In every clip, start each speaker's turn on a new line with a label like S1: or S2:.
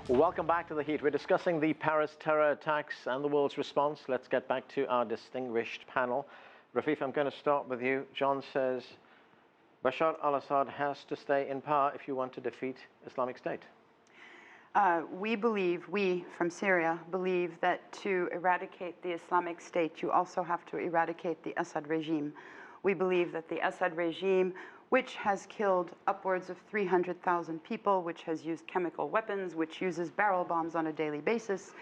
S1: Welcome back to The Heat. We're discussing the Paris terror attacks and the world's response. Let's get back to our distinguished panel. Rafif, I'm going to start with you. John says Bashar al-Assad has to stay in power if you want to defeat Islamic State.
S2: We from Syria believe that to eradicate the Islamic State, you also have to eradicate the Assad regime. We believe that the Assad regime, which has killed upwards of 300,000 people, which has used chemical weapons, which uses barrel bombs on a daily basis,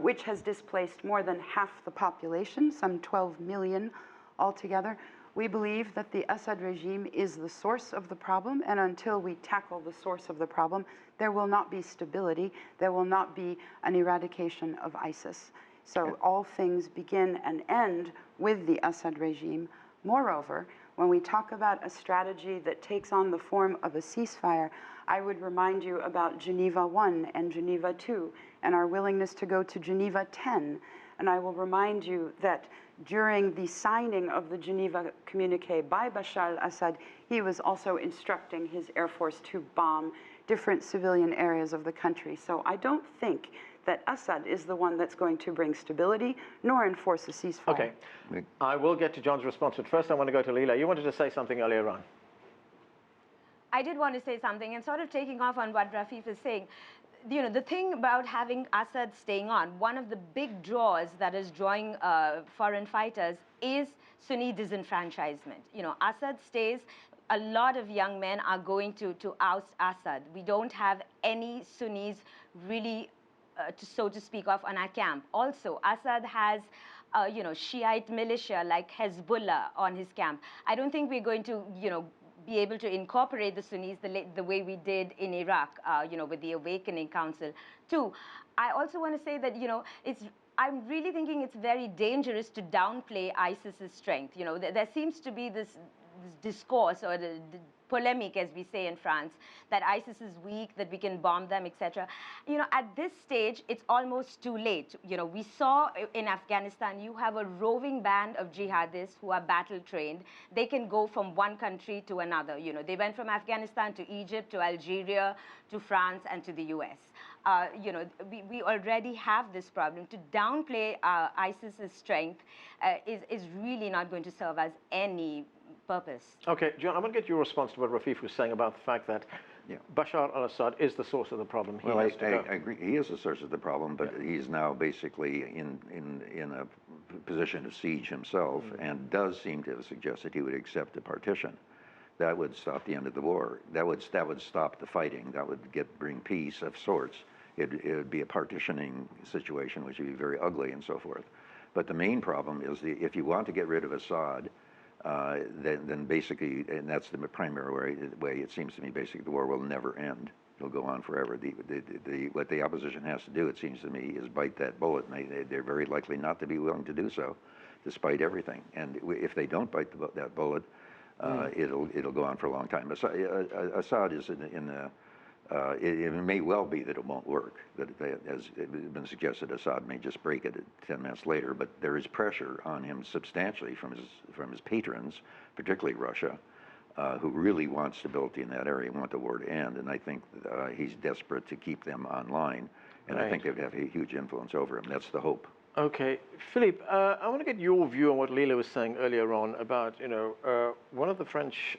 S2: which has displaced more than half the population, some 12 million altogether. We believe that the Assad regime is the source of the problem, and until we tackle the source of the problem, there will not be stability, there will not be an eradication of ISIS. So all things begin and end with the Assad regime. Moreover, when we talk about a strategy that takes on the form of a ceasefire, I would remind you about Geneva I and Geneva II, and our willingness to go to Geneva 10. And I will remind you that during the signing of the Geneva communique by Bashar al-Assad, he was also instructing his Air Force to bomb different civilian areas of the country. So I don't think that Assad is the one that's going to bring stability, nor enforce a ceasefire.
S1: Okay, I will get to John's response, but first I want to go to Leela. You wanted to say something earlier on.
S3: I did want to say something, and sort of taking off on what Rafif is saying. You know, the thing about having Assad staying on, one of the big draws that is drawing foreign fighters is Sunni disenfranchisement. You know, Assad stays, a lot of young men are going to oust Assad. We don't have any Sunnis really, so to speak of, on our camp. Also, Assad has you know, Shiite militia like Hezbollah on his camp. I don't think we're going to, you know, be able to incorporate the Sunnis the way we did in Iraq, you know, with the Awakening Council. Two, I also want to say that, you know, I'm really thinking it's very dangerous to downplay ISIS's strength. You know, there seems to be this discourse or the polemic, as we say in France, that ISIS is weak, that we can bomb them, etc. You know, at this stage, it's almost too late. You know, we saw in Afghanistan, you have a roving band of jihadists who are battle trained. They can go from one country to another. You know, they went from Afghanistan to Egypt, to Algeria, to France, and to the US. You know, we already have this problem. To downplay ISIS's strength is really not going to serve as any purpose.
S1: Okay, John, I want to get your response to what Rafif was saying about the fact that Bashar al-Assad is the source of the problem.
S4: Well, I agree. He is the source of the problem, but he's now basically in a position of siege himself, and does seem to have suggested he would accept a partition. That would stop the end of the war. That would stop the fighting. That would bring peace of sorts. It would be a partitioning situation, which would be very ugly and so forth. But the main problem is if you want to get rid of Assad, then basically, and that's the primary way, it seems to me, basically the war will never end. It'll go on forever. What the opposition has to do, it seems to me, is bite that bullet, and they're very likely not to be willing to do so, despite everything. And if they don't bite that bullet, it'll go on for a long time. Assad is it may well be that it won't work, that as it has been suggested, Assad may just break it 10 minutes later, but there is pressure on him substantially from his patrons, particularly Russia, who really want stability in that area, want the war to end, and I think he's desperate to keep them online, and I think they would have a huge influence over him. That's the hope.
S1: Okay, Philippe, I want to get your view on what Leela was saying earlier on about, you know, one of the French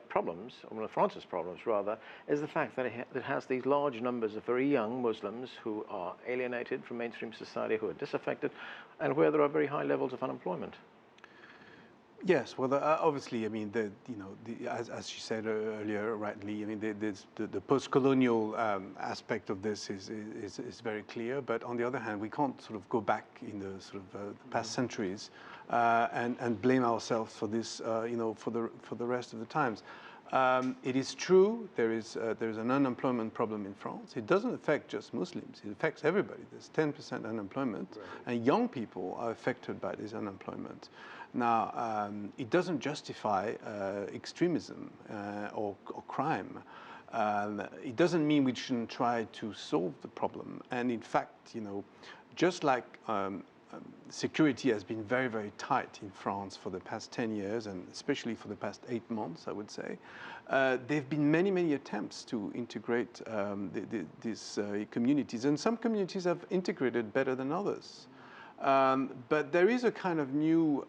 S1: problems, or one of France's problems rather, is the fact that it has these large numbers of very young Muslims who are alienated from mainstream society, who are disaffected, and where there are very high levels of unemployment.
S5: Yes, well, obviously, I mean, as you said earlier, rightly, I mean, the post-colonial aspect of this is very clear. But on the other hand, we can't sort of go back in the sort of the past centuries and blame ourselves for this, you know, for the rest of the times. It is true there is an unemployment problem in France. It doesn't affect just Muslims. It affects everybody. There's 10% unemployment, and young people are affected by this unemployment. Now, it doesn't justify extremism or crime. It doesn't mean we shouldn't try to solve the problem. And in fact, you know, just like security has been very, very tight in France for the past 10 years, and especially for the past 8 months, I would say. There have been many, many attempts to integrate these communities, and some communities have integrated better than others. But there is a kind of new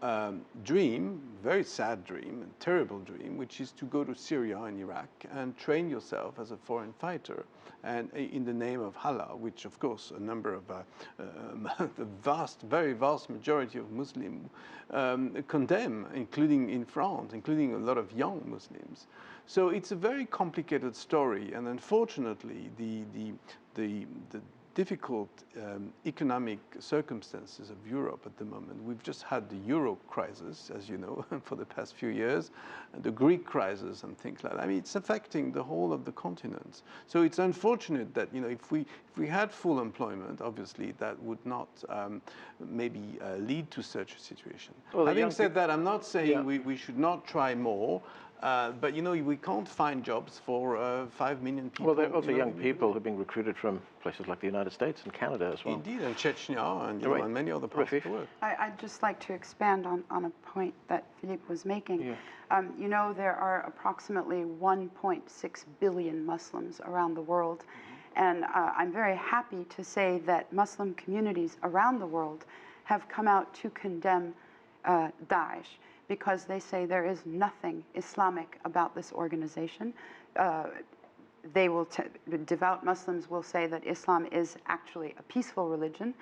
S5: dream, very sad dream, and terrible dream, which is to go to Syria and Iraq and train yourself as a foreign fighter, and in the name of Allah, which of course a number of the very vast majority of Muslims condemn, including in France, including a lot of young Muslims. So it's a very complicated story, and unfortunately, the difficult economic circumstances of Europe at the moment. We've just had the Euro crisis, as you know, for the past few years, and the Greek crisis and things like that. I mean, it's affecting the whole of the continent. So it's unfortunate that, you know, if we had full employment, obviously that would not maybe lead to such a situation. Well, having said that, I'm not saying we should not try more. But, you know, we can't find jobs for 5 million people.
S1: Well, there are also young people who've been recruited from places like the United States and Canada as well.
S5: Indeed, and Chechnya and, and many other parts of the world.
S2: I'd just like to expand on a point that Philippe was making. Yeah. You know, there are approximately 1.6 billion Muslims around the world. And I'm very happy to say that Muslim communities around the world have come out to condemn Daesh, because they say there is nothing Islamic about this organization. Devout Muslims will say that Islam is actually a peaceful religion,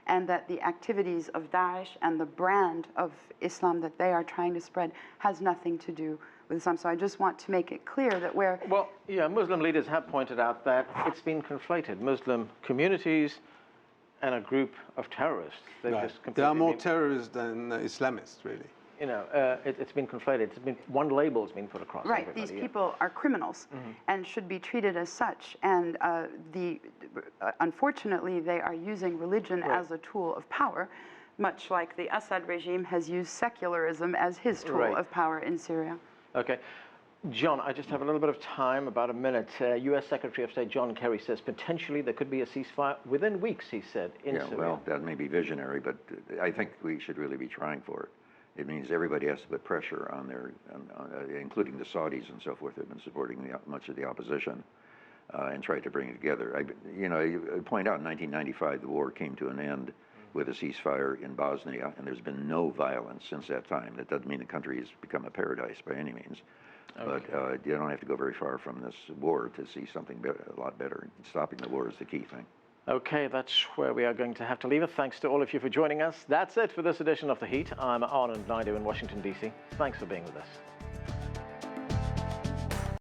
S2: and that the activities of Daesh and the brand of Islam that they are trying to spread has nothing to do with Islam. So I just want to make it clear that
S1: Well, yeah, Muslim leaders have pointed out that it's been conflated. Muslim communities and a group of terrorists.
S5: There are more terrorists than Islamists, really.
S1: You know, it's been conflated. One label's been put across.
S2: Right, these people are criminals and should be treated as such. And unfortunately, they are using religion as a tool of power, much like the Assad regime has used secularism as his tool of power in Syria.
S1: Okay. John, I just have a little bit of time, about a minute. U.S. Secretary of State John Kerry says potentially there could be a ceasefire within weeks, he said, in Syria.
S4: Well, that may be visionary, but I think we should really be trying for it. It means everybody has to put pressure on including the Saudis and so forth, who have been supporting much of the opposition, and tried to bring it together. You point out in 1995 the war came to an end with a ceasefire in Bosnia, and there's been no violence since that time. That doesn't mean the country has become a paradise by any means. Okay. But you don't have to go very far from this war to see something a lot better. Stopping the war is the key thing.
S1: Okay, that's where we are going to have to leave it. Thanks to all of you for joining us. That's it for this edition of The Heat. I'm Arnold Naidu in Washington, D.C. Thanks for being with us.